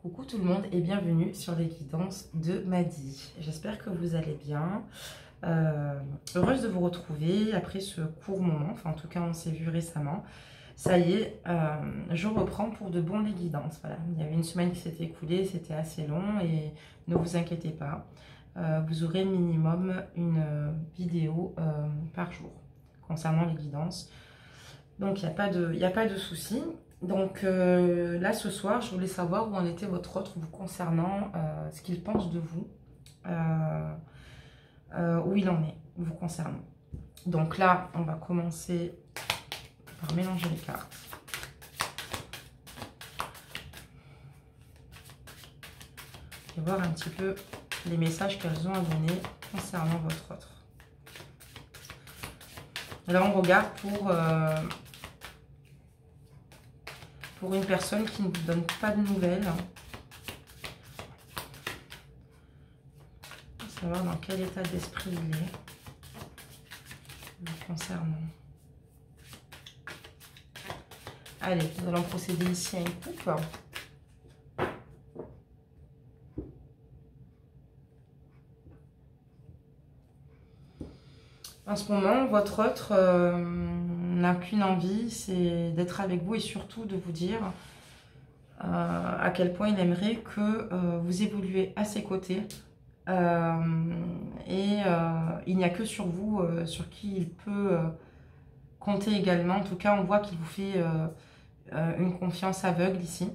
Coucou tout le monde et bienvenue sur les guidances de Madi. J'espère que vous allez bien. Heureuse de vous retrouver après ce court moment, enfin en tout cas on s'est vu récemment. Ça y est, je reprends pour de bon les guidances. Voilà. Il y avait une semaine qui s'était écoulée, c'était assez long et ne vous inquiétez pas. Vous aurez minimum une vidéo par jour concernant les guidances. Donc il n'y a pas de souci. Donc là ce soir je voulais savoir où en était votre autre vous concernant, ce qu'il pense de vous, où il en est vous concernant. Donc là on va commencer par mélanger les cartes. Et voir un petit peu les messages qu'elles ont à donner concernant votre autre. Et là on regarde pour une personne qui ne vous donne pas de nouvelles. Pour savoir dans quel état d'esprit il est vous concernant. Allez, nous allons procéder ici à une coupe. En ce moment, votre autre n'a qu'une envie, c'est d'être avec vous et surtout de vous dire à quel point il aimerait que vous évoluez à ses côtés. Il n'y a que sur vous, sur qui il peut compter également. En tout cas, on voit qu'il vous fait une confiance aveugle ici.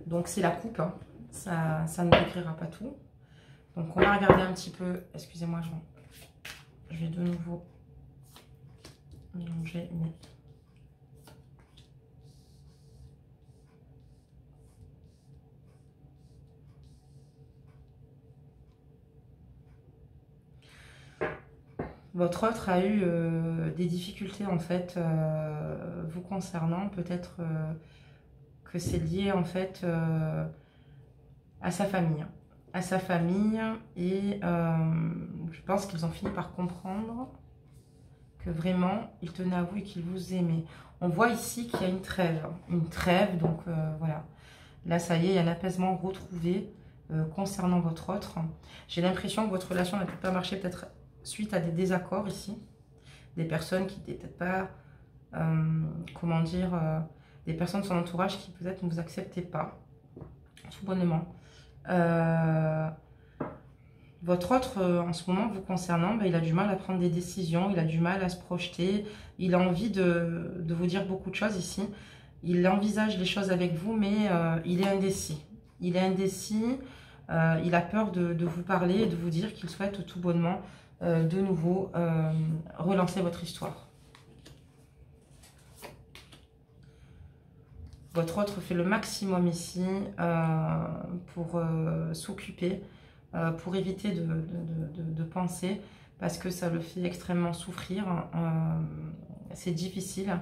Donc c'est la coupe, hein. Ça ne décrira pas tout. Donc on va regarder un petit peu, excusez-moi, je vais de nouveau mélanger mes... Votre autre a eu des difficultés en fait vous concernant. Peut-être que c'est lié en fait à sa famille. Et je pense qu'ils ont fini par comprendre que vraiment il tenait à vous et qu'il vous aimait. On voit ici qu'il y a une trêve, donc voilà. Là ça y est, il y a un apaisement retrouvé concernant votre autre. J'ai l'impression que votre relation n'a pas marché, peut-être suite à des désaccords ici, des personnes qui n'étaient peut-être pas, comment dire, des personnes de son entourage qui peut-être ne vous acceptaient pas tout bonnement. Votre autre en ce moment vous concernant, il a du mal à prendre des décisions, il a du mal à se projeter, il a envie de vous dire beaucoup de choses ici, il envisage les choses avec vous mais il est indécis, il a peur de vous parler et de vous dire qu'il souhaite tout bonnement de nouveau relancer votre histoire. Votre autre fait le maximum ici pour s'occuper, pour éviter de penser, parce que ça le fait extrêmement souffrir. C'est difficile.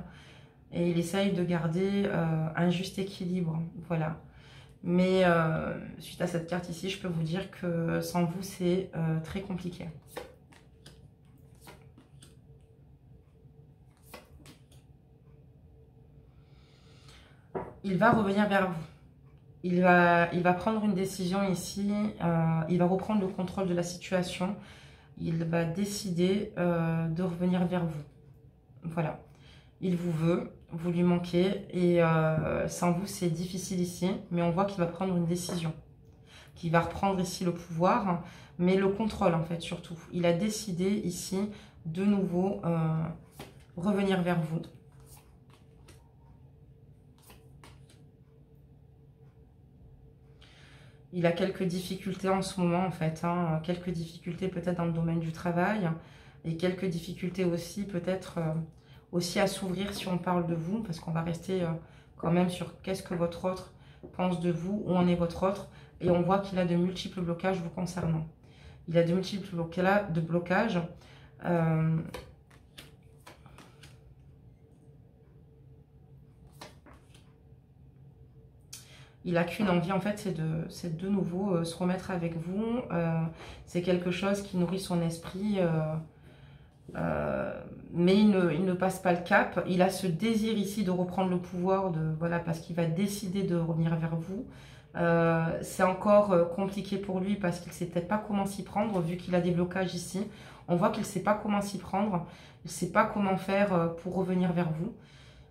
Et il essaye de garder un juste équilibre. Voilà. Mais suite à cette carte ici, je peux vous dire que sans vous, c'est très compliqué. Il va revenir vers vous. Il va prendre une décision ici. Il va reprendre le contrôle de la situation. Il va décider de revenir vers vous. Voilà. Il vous veut, vous lui manquez. Et sans vous, c'est difficile ici. Mais on voit qu'il va prendre une décision. Qu'il va reprendre ici le pouvoir. Mais le contrôle, en fait, surtout. Il a décidé ici, de nouveau, revenir vers vous. Il a quelques difficultés en ce moment, en fait. Hein, quelques difficultés peut-être dans le domaine du travail. Et quelques difficultés aussi, peut-être, aussi à s'ouvrir si on parle de vous. Parce qu'on va rester quand même sur qu'est-ce que votre autre pense de vous, où en est votre autre. Et on voit qu'il a de multiples blocages vous concernant. Il a de multiples blocages. Il n'a qu'une envie, en fait, c'est de nouveau se remettre avec vous. C'est quelque chose qui nourrit son esprit Mais il ne passe pas le cap. Il a ce désir ici de reprendre le pouvoir, voilà, parce qu'il va décider de revenir vers vous. C'est encore compliqué pour lui parce qu'il ne sait peut-être pas comment s'y prendre, vu qu'il a des blocages ici. On voit qu'il ne sait pas comment s'y prendre, il ne sait pas comment faire pour revenir vers vous.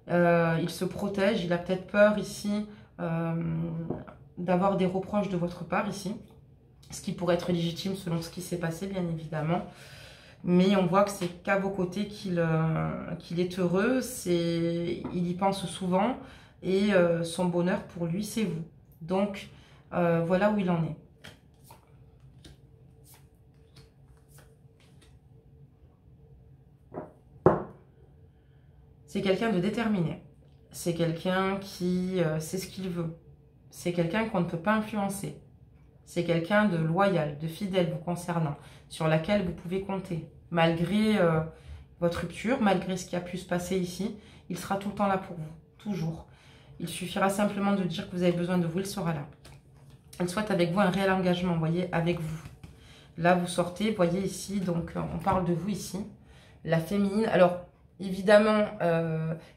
Il se protège, il a peut-être peur ici d'avoir des reproches de votre part ici, ce qui pourrait être légitime selon ce qui s'est passé, bien évidemment. Mais on voit que c'est qu'à vos côtés qu'il est heureux, il y pense souvent, et son bonheur pour lui, c'est vous. Donc, voilà où il en est. C'est quelqu'un de déterminé. C'est quelqu'un qui sait ce qu'il veut. C'est quelqu'un qu'on ne peut pas influencer. C'est quelqu'un de loyal, de fidèle vous concernant, sur laquelle vous pouvez compter. Malgré votre rupture, malgré ce qui a pu se passer ici, il sera tout le temps là pour vous, toujours. Il suffira simplement de dire que vous avez besoin de vous, il sera là. Il souhaite avec vous un réel engagement, vous voyez, avec vous. Là, vous sortez, vous voyez ici, donc on parle de vous ici, la féminine. Alors, évidemment,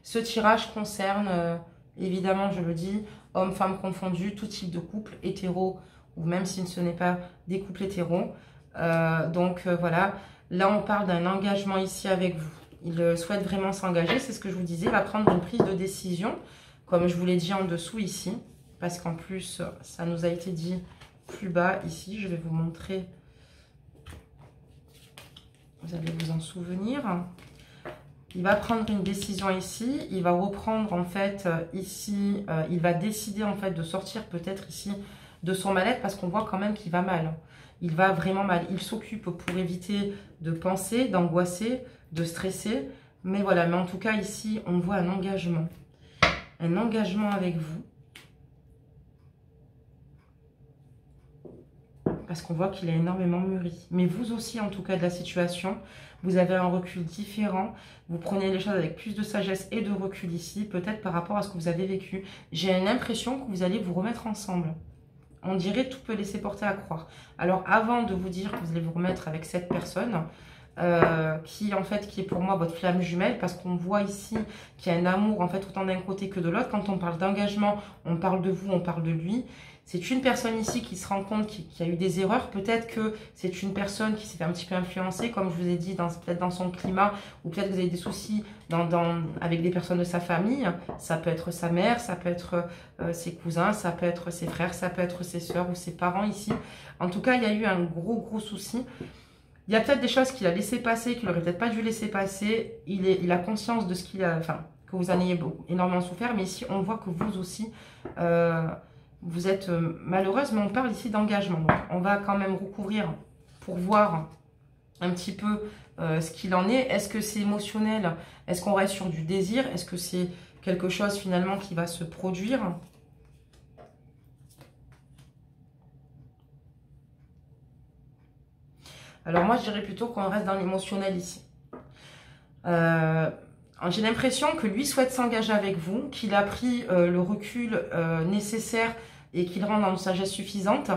ce tirage concerne, évidemment, je le dis, hommes, femmes confondus, tout type de couple, hétéro, ou même si ce n'est pas des couples hétéros. Voilà, là on parle d'un engagement ici avec vous. Il souhaite vraiment s'engager, c'est ce que je vous disais, il va prendre une prise de décision, comme je vous l'ai dit en dessous ici, parce qu'en plus, ça nous a été dit plus bas ici, je vais vous montrer, vous allez vous en souvenir. Il va prendre une décision ici, il va reprendre en fait ici, il va décider en fait de sortir peut-être ici de son mal-être parce qu'on voit quand même qu'il va mal. Il va vraiment mal. Il s'occupe pour éviter de penser, d'angoisser, de stresser. Mais voilà, mais en tout cas ici, on voit un engagement. Un engagement avec vous. Parce qu'on voit qu'il a énormément mûri. Mais vous aussi, en tout cas, de la situation, vous avez un recul différent. Vous prenez les choses avec plus de sagesse et de recul ici, peut-être par rapport à ce que vous avez vécu. J'ai l'impression que vous allez vous remettre ensemble. On dirait tout peut laisser porter à croire. Alors, avant de vous dire que vous allez vous remettre avec cette personne, qui est pour moi votre flamme jumelle, parce qu'on voit ici qu'il y a un amour, en fait, autant d'un côté que de l'autre. Quand on parle d'engagement, on parle de vous, on parle de lui. C'est une personne ici qui se rend compte qu'il y a eu des erreurs. Peut-être que c'est une personne qui s'est fait un petit peu influencer, comme je vous ai dit, peut-être dans son climat, ou peut-être que vous avez des soucis avec des personnes de sa famille. Ça peut être sa mère, ça peut être ses cousins, ça peut être ses frères, ça peut être ses soeurs ou ses parents ici. En tout cas, il y a eu un gros souci. Il y a peut-être des choses qu'il a laissé passer, qu'il n'aurait peut-être pas dû laisser passer. Il a conscience de ce qu'il a, que vous en ayez énormément souffert. Mais ici, on voit que vous aussi... vous êtes malheureuse, mais on parle ici d'engagement. Donc, on va quand même recouvrir pour voir un petit peu ce qu'il en est. Est-ce que c'est émotionnel? Est-ce qu'on reste sur du désir? Est-ce que c'est quelque chose finalement qui va se produire? Alors moi, je dirais plutôt qu'on reste dans l'émotionnel ici. J'ai l'impression que lui souhaite s'engager avec vous, qu'il a pris le recul nécessaire et qu'il rentre dans une sagesse suffisante.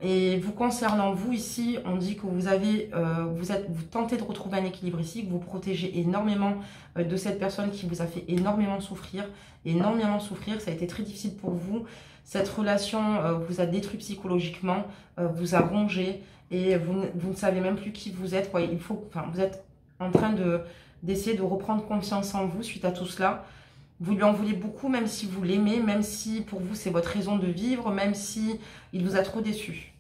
Et vous concernant, vous ici, on dit que vous tentez de retrouver un équilibre ici, que vous protégez énormément de cette personne qui vous a fait énormément souffrir. Ça a été très difficile pour vous. Cette relation vous a détruit psychologiquement, vous a rongé et vous ne savez même plus qui vous êtes. Vous êtes en train d'essayer de reprendre confiance en vous suite à tout cela. Vous lui en voulez beaucoup, même si vous l'aimez, même si pour vous c'est votre raison de vivre, même si il vous a trop déçu.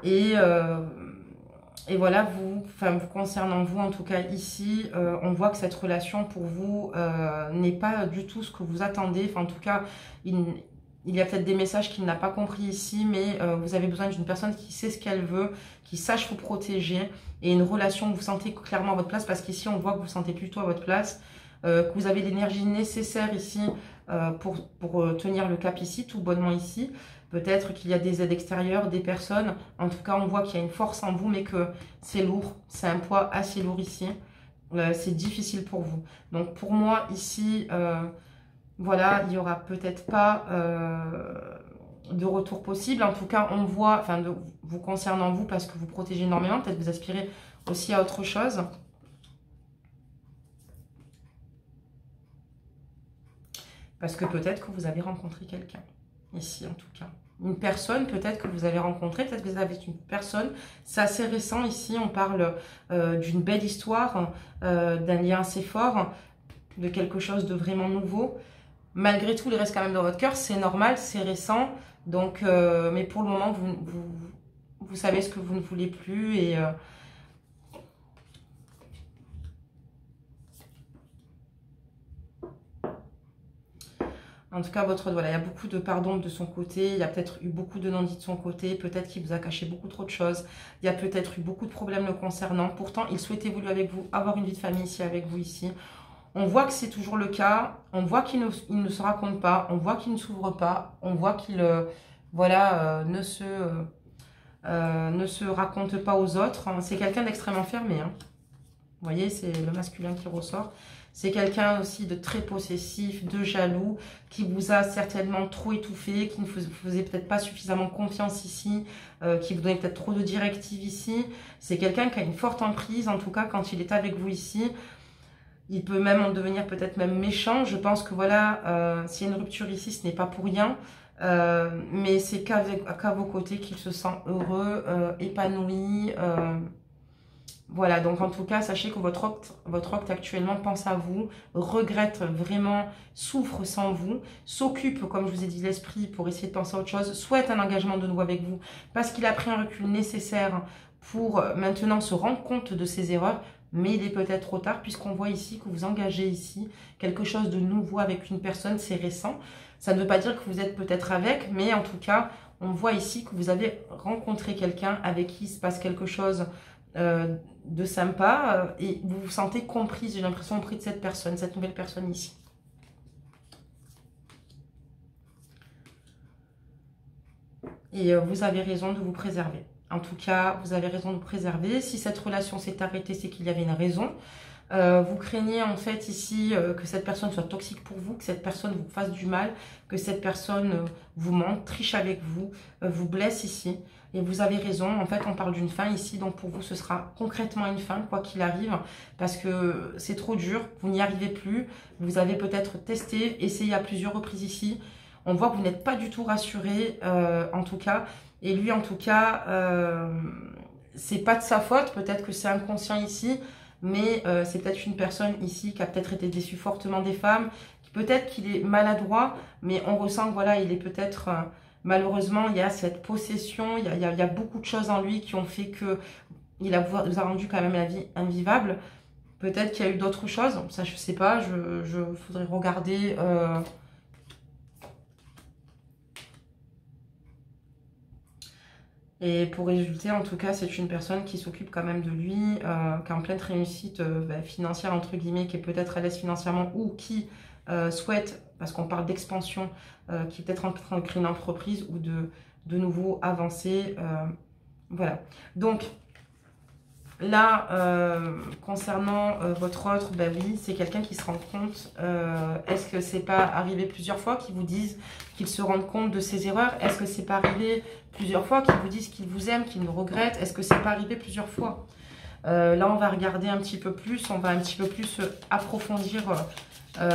Et voilà, vous concernant vous, en tout cas ici, on voit que cette relation pour vous n'est pas du tout ce que vous attendez. Enfin, en tout cas, il y a peut-être des messages qu'il n'a pas compris ici, mais vous avez besoin d'une personne qui sait ce qu'elle veut, qui sache vous protéger, et une relation où vous sentez clairement à votre place, parce qu'ici on voit que vous vous sentez plutôt à votre place, que vous avez l'énergie nécessaire ici pour tenir le cap ici, tout bonnement ici. Peut-être qu'il y a des aides extérieures, des personnes. En tout cas, on voit qu'il y a une force en vous, mais que c'est lourd. C'est un poids assez lourd ici. C'est difficile pour vous. Donc pour moi, ici, voilà, il n'y aura peut-être pas de retour possible. En tout cas, on voit, enfin, de vous concernant vous, parce que vous protégez énormément. Peut-être vous aspirez aussi à autre chose. Parce que peut-être que vous avez rencontré quelqu'un. Ici, en tout cas. Une personne, peut-être que vous avez rencontré. Peut-être que vous avez une personne. C'est assez récent ici. On parle d'une belle histoire, d'un lien assez fort, de quelque chose de vraiment nouveau. Malgré tout, il reste quand même dans votre cœur. C'est normal, c'est récent. Donc, mais pour le moment, vous savez ce que vous ne voulez plus. Et en tout cas, voilà, il y a beaucoup de pardon de son côté. Il y a peut-être eu beaucoup de non-dits de son côté. Peut-être qu'il vous a caché beaucoup trop de choses. Il y a peut-être eu beaucoup de problèmes le concernant. Pourtant, il souhaite évoluer avec vous, avoir une vie de famille ici avec vous ici. On voit que c'est toujours le cas. On voit qu'il ne se raconte pas. On voit qu'il ne s'ouvre pas. On voit qu'il voilà, ne se raconte pas aux autres. C'est quelqu'un d'extrêmement fermé. Hein. Vous voyez, c'est le masculin qui ressort. C'est quelqu'un aussi de très possessif, de jaloux, qui vous a certainement trop étouffé, qui ne vous faisait peut-être pas suffisamment confiance ici, qui vous donnait peut-être trop de directives ici. C'est quelqu'un qui a une forte emprise, en tout cas quand il est avec vous ici. Il peut même en devenir peut-être même méchant. Je pense que voilà, s'il y a une rupture ici, ce n'est pas pour rien. Mais c'est qu'à vos côtés qu'il se sent heureux, épanoui. Voilà, donc en tout cas, sachez que votre octe actuellement pense à vous, regrette vraiment, souffre sans vous, s'occupe, comme je vous ai dit, l'esprit pour essayer de penser à autre chose, souhaite un engagement de nouveau avec vous parce qu'il a pris un recul nécessaire pour maintenant se rendre compte de ses erreurs. Mais il est peut-être trop tard puisqu'on voit ici que vous engagez ici quelque chose de nouveau avec une personne, c'est récent. Ça ne veut pas dire que vous êtes peut-être avec, mais en tout cas, on voit ici que vous avez rencontré quelqu'un avec qui il se passe quelque chose de sympa et vous vous sentez comprise, j'ai l'impression, auprès de cette personne, cette nouvelle personne ici. Et vous avez raison de vous préserver. En tout cas, vous avez raison de vous préserver. Si cette relation s'est arrêtée, c'est qu'il y avait une raison. Vous craignez en fait ici que cette personne soit toxique pour vous, que cette personne vous fasse du mal, que cette personne vous mente, triche avec vous, vous blesse ici. Et vous avez raison, en fait on parle d'une fin ici, donc pour vous ce sera concrètement une fin, quoi qu'il arrive, parce que c'est trop dur, vous n'y arrivez plus, vous avez peut-être testé, essayé à plusieurs reprises ici, on voit que vous n'êtes pas du tout rassuré en tout cas, et lui en tout cas, c'est pas de sa faute, peut-être que c'est inconscient ici, mais c'est peut-être une personne ici qui a peut-être été déçue fortement des femmes, peut-être qu'il est maladroit, mais on ressent que voilà, il est peut-être... malheureusement, il y a cette possession, il y a beaucoup de choses en lui qui ont fait que vous a rendu quand même la vie invivable. Peut-être qu'il y a eu d'autres choses, ça je sais pas, je faudrait regarder. Et pour résulter, en tout cas, c'est une personne qui s'occupe quand même de lui, qui est en pleine réussite financière, entre guillemets, qui est peut-être à l'aise financièrement ou qui souhaite, parce qu'on parle d'expansion, qui est peut-être en train de créer une entreprise ou de nouveau avancer. Voilà. Donc, là, concernant votre autre, ben oui, c'est quelqu'un qui se rend compte. Est-ce que c'est pas arrivé plusieurs fois qu'ils vous disent qu'ils se rendent compte de ses erreurs? Est-ce que c'est pas arrivé plusieurs fois qu'ils vous disent qu'ils vous aiment, qu'ils nous regrettent? Est-ce que c'est pas arrivé plusieurs fois? Là, on va regarder un petit peu plus, on va un petit peu plus approfondir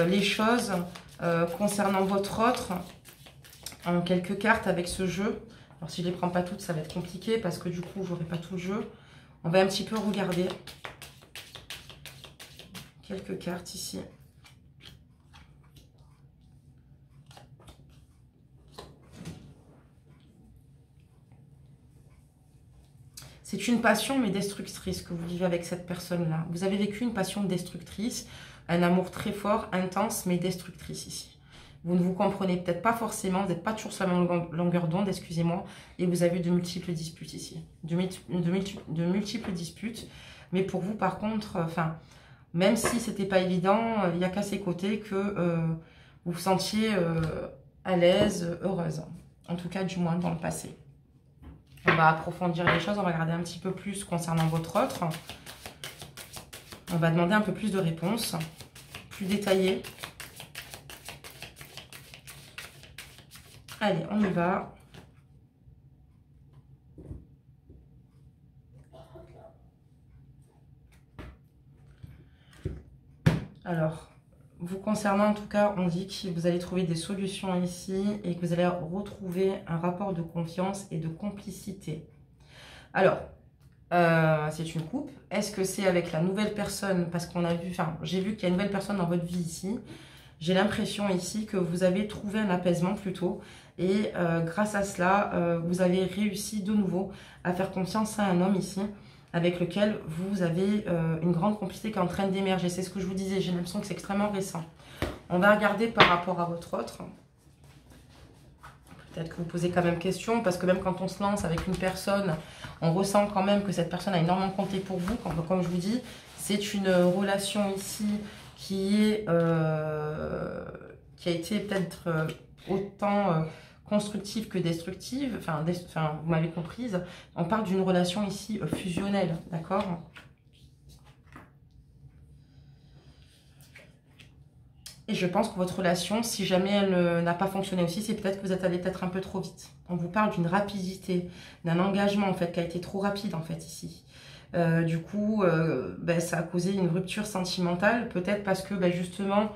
les choses concernant votre autre en quelques cartes avec ce jeu. Alors, si je ne les prends pas toutes, ça va être compliqué parce que du coup, je n'aurai pas tout le jeu. On va un petit peu regarder quelques cartes ici. C'est une passion mais destructrice que vous vivez avec cette personne-là. Vous avez vécu une passion destructrice, un amour très fort, intense mais destructrice ici. Vous ne vous comprenez peut-être pas forcément, vous n'êtes pas toujours sur la même longueur d'onde, excusez-moi, et vous avez de multiples disputes ici. De multiples disputes. Mais pour vous, par contre, même si ce n'était pas évident, il n'y a qu'à ses côtés que vous vous sentiez à l'aise, heureuse. En tout cas, du moins dans le passé. On va approfondir les choses, on va regarder un petit peu plus concernant votre autre. On va demander un peu plus de réponses, plus détaillées. Allez, on y va. Alors, vous concernant en tout cas, on dit que vous allez trouver des solutions ici et que vous allez retrouver un rapport de confiance et de complicité. Alors, c'est une coupe. Est-ce que c'est avec la nouvelle personne? Parce qu'on a vu, enfin, j'ai vu qu'il y a une nouvelle personne dans votre vie ici. J'ai l'impression ici que vous avez trouvé un apaisement plutôt. Et grâce à cela, vous avez réussi de nouveau à faire confiance à un homme ici, avec lequel vous avez une grande complicité qui est en train d'émerger. C'est ce que je vous disais, j'ai l'impression que c'est extrêmement récent. On va regarder par rapport à votre autre. Peut-être que vous posez quand même question, parce que même quand on se lance avec une personne, on ressent quand même que cette personne a énormément compté pour vous. Comme je vous dis, c'est une relation ici qui a été peut-être autant constructive que destructive. Enfin, vous m'avez comprise. On parle d'une relation ici fusionnelle, d'accord ? Et je pense que votre relation, si jamais elle n'a pas fonctionné aussi, c'est peut-être que vous êtes allé peut-être un peu trop vite. On vous parle d'une rapidité, d'un engagement en fait qui a été trop rapide en fait ici. Du coup, ça a causé une rupture sentimentale, peut-être parce que justement,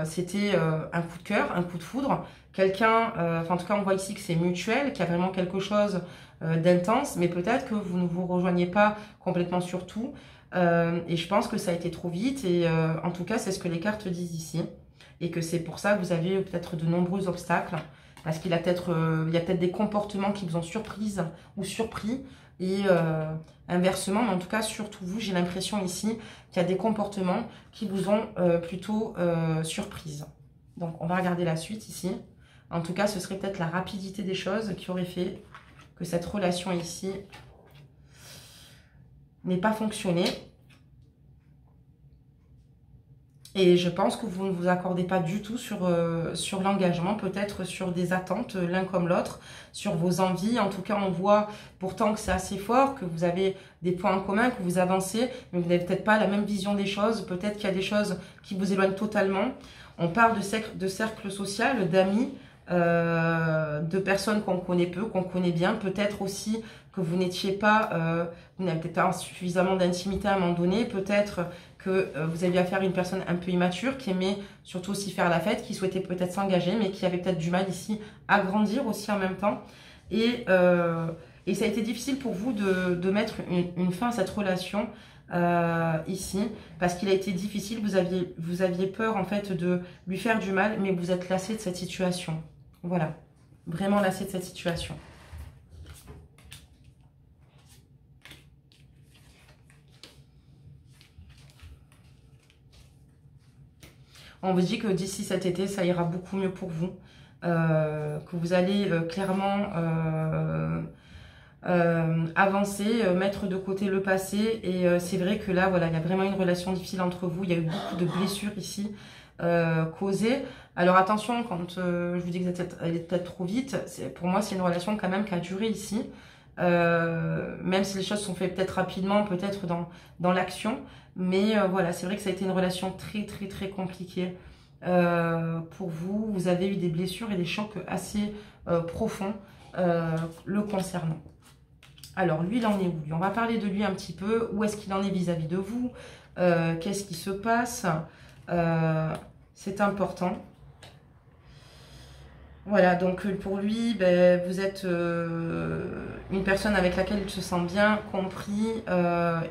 c'était un coup de cœur, un coup de foudre. Quelqu'un, en tout cas on voit ici que c'est mutuel, qu'il y a vraiment quelque chose d'intense, mais peut-être que vous ne vous rejoignez pas complètement sur tout. Et je pense que ça a été trop vite et en tout cas c'est ce que les cartes disent ici et que c'est pour ça que vous avez peut-être de nombreux obstacles parce qu'il y a peut-être des comportements qui vous ont surprise ou surpris et inversement, mais en tout cas surtout vous, j'ai l'impression ici qu'il y a des comportements qui vous ont plutôt surprise. Donc on va regarder la suite ici. En tout cas ce serait peut-être la rapidité des choses qui aurait fait que cette relation ici n'ait pas fonctionné. Et je pense que vous ne vous accordez pas du tout sur l'engagement, peut-être sur des attentes l'un comme l'autre, sur vos envies. En tout cas, on voit pourtant que c'est assez fort, que vous avez des points en commun, que vous avancez, mais vous n'avez peut-être pas la même vision des choses. Peut-être qu'il y a des choses qui vous éloignent totalement. On parle de cercle social, d'amis, de personnes qu'on connaît peu, qu'on connaît bien. Peut-être aussi que vous n'étiez pas, vous n'avez peut-être pas suffisamment d'intimité à un moment donné. Peut-être que vous aviez affaire à une personne un peu immature, qui aimait surtout aussi faire la fête, qui souhaitait peut-être s'engager, mais qui avait peut-être du mal ici à grandir aussi en même temps. Et ça a été difficile pour vous de mettre une fin à cette relation ici, parce qu'il a été difficile, vous aviez peur en fait de lui faire du mal, mais vous êtes lassé de cette situation. Voilà, vraiment lassé de cette situation. On vous dit que d'ici cet été, ça ira beaucoup mieux pour vous. Que vous allez clairement avancer, mettre de côté le passé. Et c'est vrai que là, voilà, il y a vraiment une relation difficile entre vous. Il y a eu beaucoup de blessures ici causées. Alors attention, quand je vous dis que vous êtes allé peut-être trop vite, pour moi, c'est une relation quand même qui a duré ici. Même si les choses sont faites peut-être rapidement, peut-être dans l'action. Mais voilà, c'est vrai que ça a été une relation très très très compliquée pour vous. Vous avez eu des blessures et des chocs assez profonds le concernant. Alors lui, il en est où lui? On va parler de lui un petit peu. Où est-ce qu'il en est vis-à-vis de vous? Qu'est-ce qui se passe? C'est important. Voilà, donc pour lui, vous êtes une personne avec laquelle il se sent bien compris,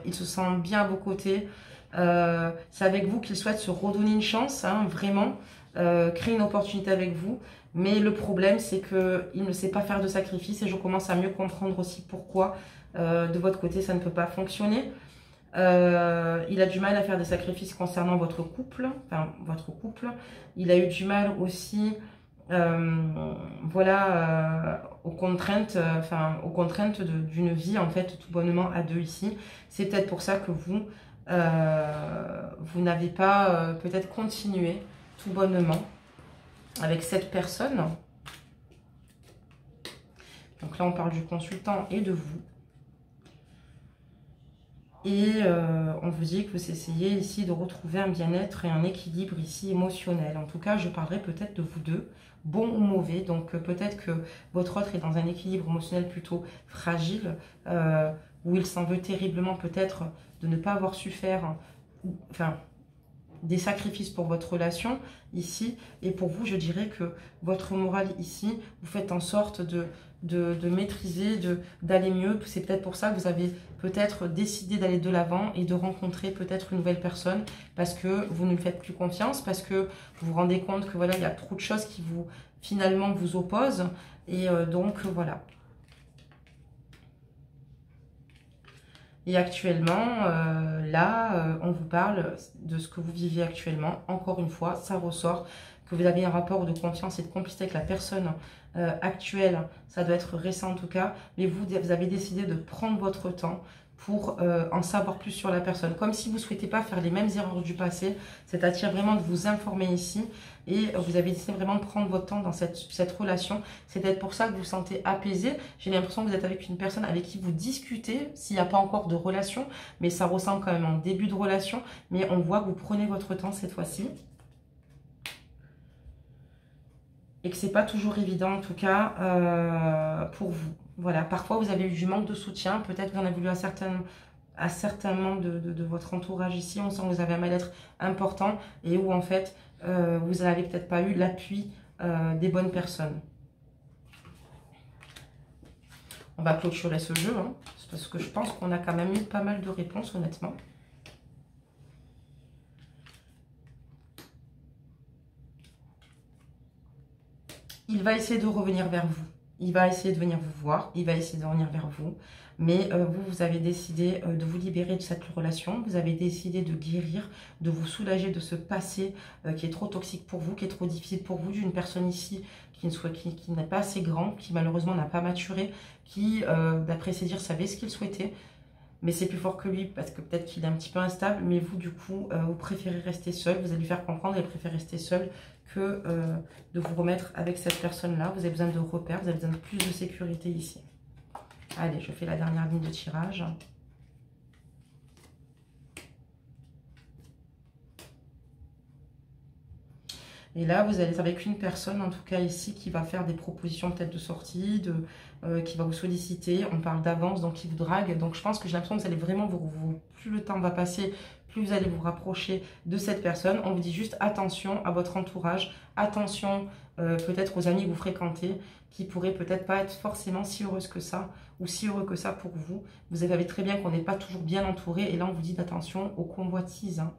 il se sent bien à vos côtés. C'est avec vous qu'il souhaite se redonner une chance, hein, vraiment, créer une opportunité avec vous. Mais le problème, c'est qu'il ne sait pas faire de sacrifice et je commence à mieux comprendre aussi pourquoi de votre côté, ça ne peut pas fonctionner. Il a du mal à faire des sacrifices concernant votre couple, Il a eu du mal aussi... aux contraintes, d'une vie en fait tout bonnement à deux ici. C'est peut-être pour ça que vous n'avez pas peut-être continué tout bonnement avec cette personne. Donc là on parle du consultant et de vous. Et on vous dit que vous essayez ici de retrouver un bien-être et un équilibre ici émotionnel. En tout cas, je parlerai peut-être de vous deux, bon ou mauvais. Donc peut-être que votre autre est dans un équilibre émotionnel plutôt fragile, où il s'en veut terriblement peut-être de ne pas avoir su faire, des sacrifices pour votre relation ici. Et pour vous, je dirais que votre morale ici, vous faites en sorte de maîtriser, d'aller mieux. C'est peut-être pour ça que vous avez peut-être décidé d'aller de l'avant et de rencontrer peut-être une nouvelle personne parce que vous ne lui faites plus confiance, parce que vous vous rendez compte que voilà, il y a trop de choses qui vous finalement vous opposent. Et donc voilà. Et actuellement, là, on vous parle de ce que vous vivez actuellement. Encore une fois, ça ressort que vous avez un rapport de confiance et de complicité avec la personne actuelle. Ça doit être récent en tout cas. Mais vous avez décidé de prendre votre temps pour en savoir plus sur la personne. Comme si vous ne souhaitez pas faire les mêmes erreurs du passé. C'est-à-dire vraiment de vous informer ici. Et vous avez décidé vraiment de prendre votre temps dans cette relation. C'est peut-être pour ça que vous vous sentez apaisé. J'ai l'impression que vous êtes avec une personne avec qui vous discutez, s'il n'y a pas encore de relation. Mais ça ressemble quand même à un début de relation. Mais on voit que vous prenez votre temps cette fois-ci. Et que ce n'est pas toujours évident en tout cas pour vous. Voilà, parfois vous avez eu du manque de soutien. Peut-être que vous en avez eu à certains membres de votre entourage ici. On sent que vous avez un mal-être important et où en fait vous n'avez peut-être pas eu l'appui des bonnes personnes. On va clôturer ce jeu, hein, parce que je pense qu'on a quand même eu pas mal de réponses, honnêtement. Il va essayer de revenir vers vous. Il va essayer de venir vous voir. Il va essayer de revenir vers vous. Mais vous avez décidé de vous libérer de cette relation. Vous avez décidé de guérir, de vous soulager de ce passé qui est trop toxique pour vous, qui est trop difficile pour vous, d'une personne ici qui n'est pas assez grande, qui malheureusement n'a pas maturé, qui, d'après ses dires, savait ce qu'il souhaitait. Mais c'est plus fort que lui parce que peut-être qu'il est un petit peu instable. Mais vous, du coup, vous préférez rester seul. Vous allez lui faire comprendre, elle préfère rester seule que de vous remettre avec cette personne-là. Vous avez besoin de repères, vous avez besoin de plus de sécurité ici. Allez, je fais la dernière ligne de tirage. Et là, vous allez être avec une personne, en tout cas ici, qui va faire des propositions peut-être de sortie, qui va vous solliciter. On parle d'avance, donc qui vous drague. Donc je pense que j'ai l'impression que vous allez vraiment, plus le temps va passer, plus vous allez vous rapprocher de cette personne. On vous dit juste attention à votre entourage, attention peut-être aux amis que vous fréquentez, qui pourraient peut-être pas être forcément si heureuses que ça, ou si heureux que ça pour vous. Vous savez très bien qu'on n'est pas toujours bien entouré, et là on vous dit d'attention aux convoitises, hein.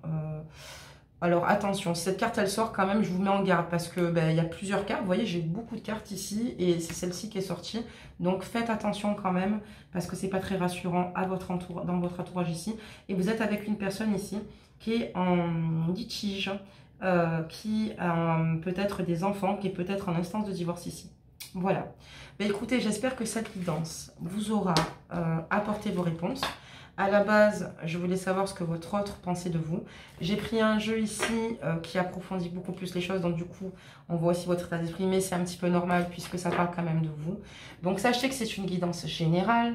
Alors attention, si cette carte elle sort quand même, je vous mets en garde parce que il y a plusieurs cartes. Vous voyez, j'ai beaucoup de cartes ici et c'est celle-ci qui est sortie. Donc faites attention quand même parce que c'est pas très rassurant à dans votre entourage ici. Et vous êtes avec une personne ici qui est en litige, qui a peut-être des enfants, qui est peut-être en instance de divorce ici. Voilà. Écoutez, j'espère que cette guidance vous aura apporté vos réponses. À la base, je voulais savoir ce que votre autre pensait de vous. J'ai pris un jeu ici qui approfondit beaucoup plus les choses. Donc du coup, on voit aussi votre état d'esprit. Mais c'est un petit peu normal puisque ça parle quand même de vous. Donc sachez que c'est une guidance générale.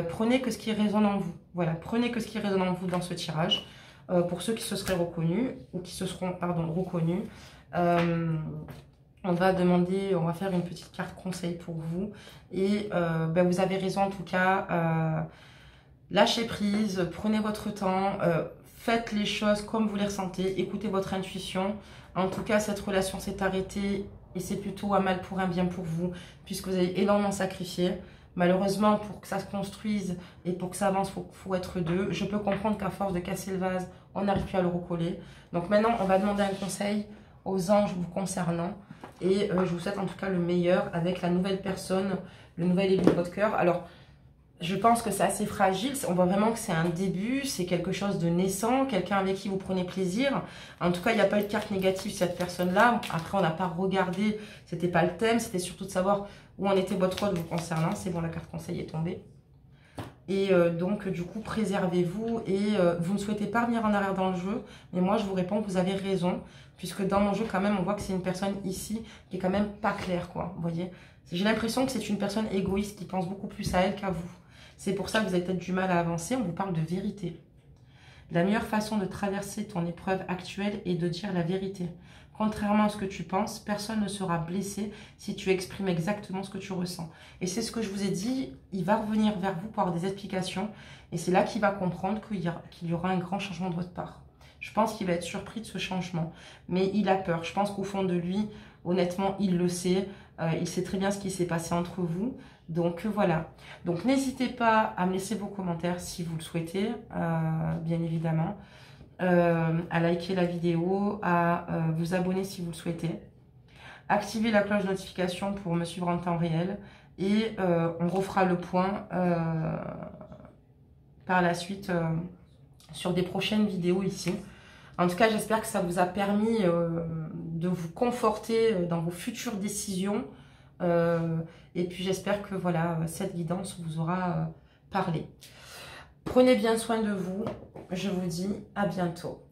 Prenez que ce qui résonne en vous. Voilà, prenez que ce qui résonne en vous dans ce tirage. Pour ceux qui se seraient reconnus ou qui se seront, reconnus. On va faire une petite carte conseil pour vous. Et vous avez raison en tout cas. Lâchez prise, prenez votre temps, faites les choses comme vous les ressentez, écoutez votre intuition. En tout cas, cette relation s'est arrêtée et c'est plutôt un mal pour un bien pour vous, puisque vous avez énormément sacrifié. Malheureusement, pour que ça se construise et pour que ça avance, il faut être deux. Je peux comprendre qu'à force de casser le vase, on n'arrive plus à le recoller. Donc maintenant, on va demander un conseil aux anges vous concernant. Et je vous souhaite en tout cas le meilleur avec la nouvelle personne, le nouvel élu de votre cœur. Alors, je pense que c'est assez fragile. On voit vraiment que c'est un début, c'est quelque chose de naissant, quelqu'un avec qui vous prenez plaisir. En tout cas, il n'y a pas eu de carte négative sur cette personne-là. Après, on n'a pas regardé, c'était pas le thème, c'était surtout de savoir où en était votre rôle vous concernant. C'est bon, la carte conseil est tombée. Et donc, du coup, préservez-vous et vous ne souhaitez pas revenir en arrière dans le jeu. Mais moi, je vous réponds que vous avez raison, puisque dans mon jeu, quand même, on voit que c'est une personne ici qui est quand même pas claire, quoi. Vous voyez, j'ai l'impression que c'est une personne égoïste qui pense beaucoup plus à elle qu'à vous. C'est pour ça que vous avez peut-être du mal à avancer. On vous parle de vérité. La meilleure façon de traverser ton épreuve actuelle est de dire la vérité. Contrairement à ce que tu penses, personne ne sera blessé si tu exprimes exactement ce que tu ressens. Et c'est ce que je vous ai dit, il va revenir vers vous pour avoir des explications. Et c'est là qu'il va comprendre qu'il y aura un grand changement de votre part. Je pense qu'il va être surpris de ce changement. Mais il a peur. Je pense qu'au fond de lui, honnêtement, il le sait. Il sait très bien ce qui s'est passé entre vous. Donc voilà. Donc n'hésitez pas à me laisser vos commentaires si vous le souhaitez, bien évidemment. À liker la vidéo, à vous abonner si vous le souhaitez. Activez la cloche de notification pour me suivre en temps réel. Et on refera le point par la suite sur des prochaines vidéos ici. En tout cas, j'espère que ça vous a permis de vous conforter dans vos futures décisions. Et puis, j'espère que voilà, cette guidance vous aura parlé. Prenez bien soin de vous. Je vous dis à bientôt.